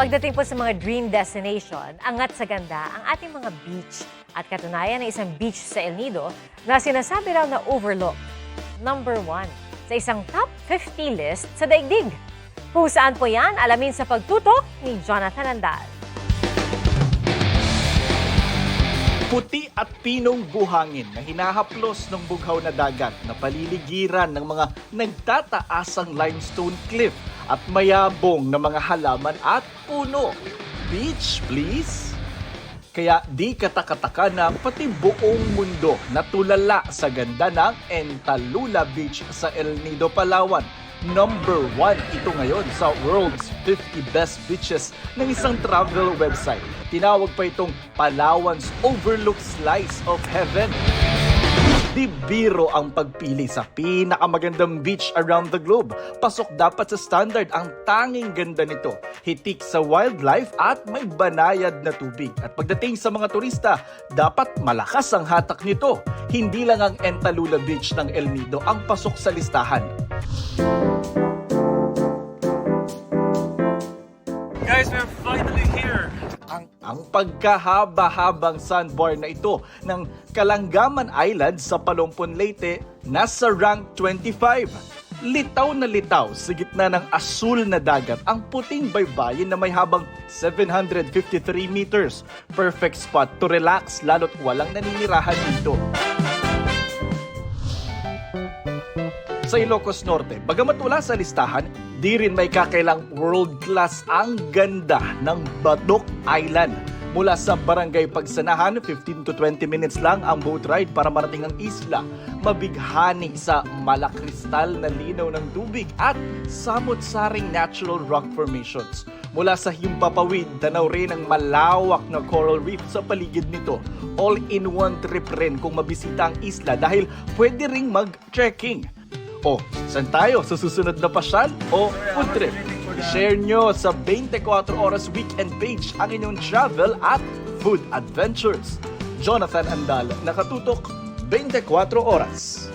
Pagdating po sa mga dream destination, angat sa ganda ang ating mga beach. At katunayan ng isang beach sa El Nido na sinasabi raw na overlook. Number 1 sa isang top 50 list sa daigdig. Kung saan po yan, alamin sa pagtutok ni Jonathan Andal. Puti at pinong buhangin na hinahaplos ng bughaw na dagat na paliligiran ng mga nagtataasang limestone cliff at mayabong na mga halaman at puno. Beach, please! Kaya di katakataka na pati buong mundo natulala sa ganda ng Entalula Beach sa El Nido, Palawan. Number 1 ito ngayon sa World's 50 Best Beaches ng isang travel website. Tinawag pa itong Palawan's Overlook Slice of Heaven. Di biro ang pagpili sa pinakamagandang beach around the globe. Pasok dapat sa standard ang tanging ganda nito. Hitik sa wildlife at may banayad na tubig. At pagdating sa mga turista, dapat malakas ang hatak nito. Hindi lang ang Entalula Beach ng El Nido ang pasok sa listahan. Guys, we're finally here! Ang pagkahaba-habang sandbar na ito ng Kalangaman Island sa Palompon, Leyte, nasa rank 25. Litaw na litaw sa gitna ng asul na dagat ang puting baybayin na may habang 753 meters. Perfect spot to relax lalo't walang naninirahan dito. Sa Ilocos Norte, bagamat wala sa listahan, di rin may kakailang world-class ang ganda ng Badok Island. Mula sa Barangay Pagsanahan, 15 to 20 minutes lang ang boat ride para marating ang isla. Mabighani sa malakristal na linaw ng tubig at samot-saring natural rock formations. Mula sa Himpapawid, tanaw rin ang malawak na coral reef sa paligid nito. All-in-one trip rin kung mabisita ang isla dahil pwede ring mag-trekking. O, saan tayo? Sa susunod na pasyal o food trip? I-share nyo sa 24 Oras Weekend page ang inyong travel at food adventures. Jonathan Andal, nakatutok 24 Oras.